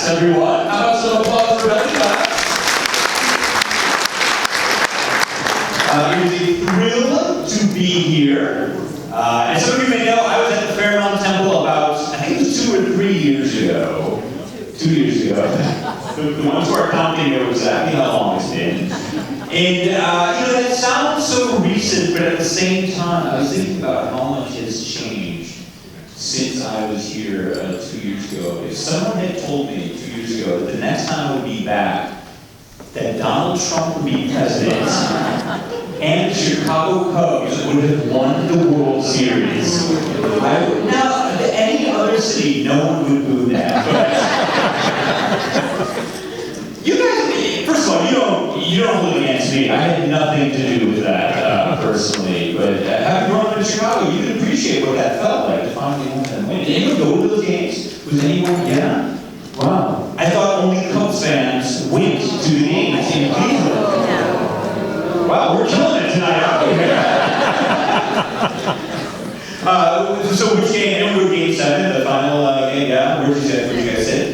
everyone. How about some applause for belly claps? It is a thrill to be here. And some of you may know, I was at the Fairmount Temple about, I think it was 2 or 3 years ago. 2 years ago. The ones who are counting know exactly how long it's been. And, that sounds so recent, but at the same time, I was thinking about how much has changed since I was here 2 years ago. If someone had told me 2 years ago that the next time I would be back, that Donald Trump would be president, and the Chicago Cubs would have won the World Series, now, any other city, no one would boo that. You guys, first of all, you don't hold it against me. I had nothing to do with that personally. But having grown up in Chicago, you can appreciate what that felt like to finally win and win. Did anyone go to those games? Was anyone? Yeah. Wow. I thought only Cubs fans went to the games in Cleveland. Wow, we're killing it tonight, aren't we? So which game? Anyone go to Game 7, the final game? Yeah. Where did you guys sit?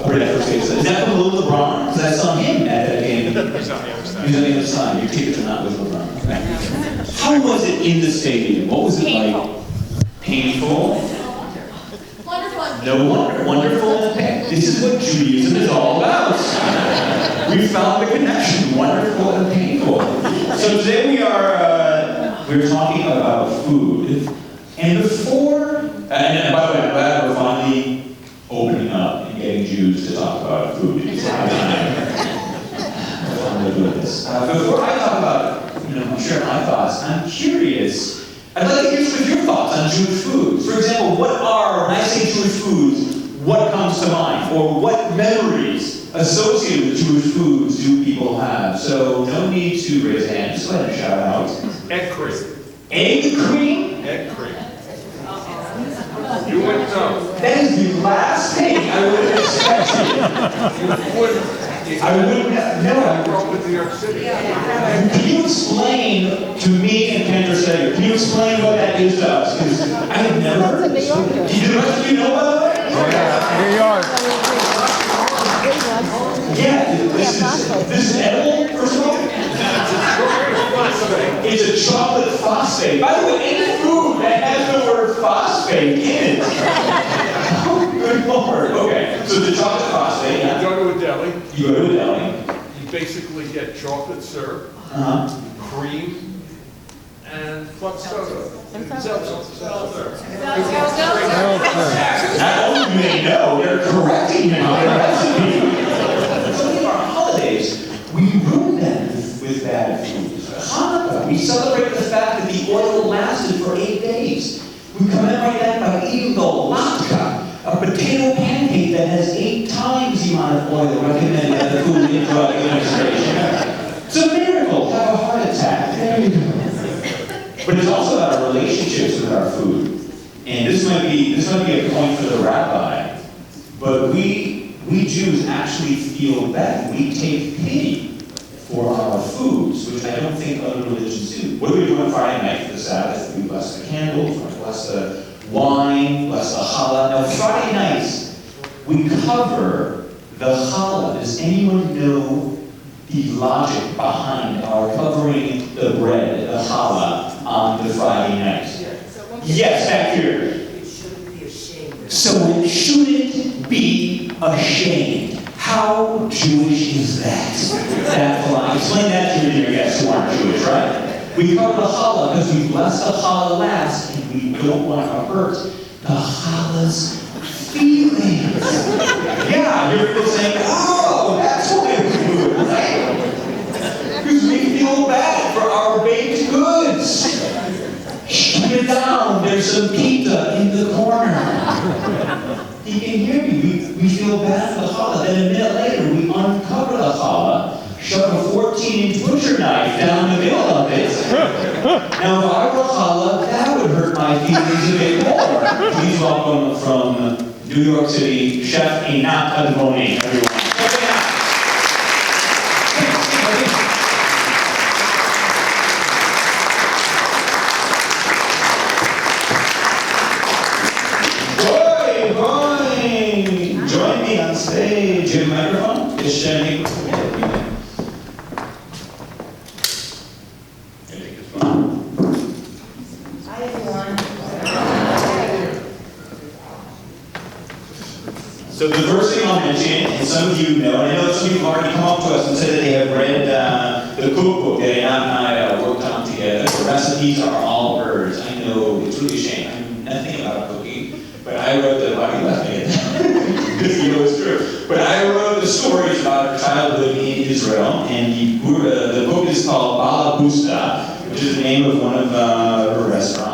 Upper deck first base. Is that below LeBron? Because I saw him at that game. He's on the other side. He's on the other side. Your tickets are not with LeBron. Okay. How was it in the stadium? What was it like? Painful. Wonderful. No wonder. Wonderful and pain. This is what Judaism is all about. We found the connection. Wonderful and painful. So today we're talking about food. And before, and by the way, I'm glad we're finally opening up and getting Jews to talk about food. It's high time. I'm finally doing this. Before I talk about, share my thoughts, I'm curious. I'd like to hear some of your thoughts on Jewish foods. For example, when I say Jewish foods, what comes to mind? Or what memories associated with Jewish foods do people have? So no need to raise hands. Just go ahead and shout out. Egg cream. Egg cream? Egg cream. You wouldn't know. That is the last thing I would have expected. You wouldn't. I wouldn't have. No. I grew up in New York City. Can you explain to me and Kendra Sager, can you explain what that is to us? Because I have never heard of this. Do the rest of you know about it? New York. Yeah, this is edible, first of all? It's a chocolate phosphate. By the way, any food that has the word phosphate in it. Oh, good Lord. Okay, so the chocolate phosphate, You yeah. go to a deli. You go to a deli. You basically get chocolate syrup, cream, and club soda. Seltzer. Not only do they know, they're correcting him on their recipe. So in our holidays, we ruin them with bad food. Hanukkah, we celebrate the fact that the oil lasted for 8 days. We commemorate that by eating the latke, a potato pancake that has 8 times the amount of oil recommended by the Food and Drug Administration. It's a miracle. Have a heart attack. There you go. But it's also about our relationships with our food. And this might be a point for the rabbi, but we Jews actually feel bad. We take pity for our foods, which I don't think other religions do. What do we do on Friday night for the Sabbath? We bless the candles, we bless the wine, bless the challah. Now Friday nights, we cover the challah. Does anyone know the logic behind our covering the bread, the challah, on the Friday night? Yes, back here. It shouldn't be ashamed. So it shouldn't be ashamed. How Jewish is that? That line. Explain that to your guests who aren't Jewish, right? We cover the challah because we bless the challah last, and we don't want to hurt the challah's feelings. Yeah, you're people saying, oh, that's why we do it, right? Because we feel bad for our baked goods. Keep it down. There's some pizza in the corner. You can hear me. We feel bad for the challah. Then a minute later, we uncover the challah, shove a 14-inch butcher knife down the middle of it. Now, if I were challah, that would hurt my feelings a bit more. Please welcome from New York City, Chef Einat Admony, everyone. Join So the first thing I'll mention, and some of you know, and I know some people have already come up to us and said that they have read the cookbook that Einat and I worked on together. The recipes are all hers. I know, it's really a shame. I know nothing about cooking, but I wrote the, why you left me because you know it's true. But I wrote the stories about her childhood in Israel, and the book is called Bala Busta, which is the name of one of her restaurants.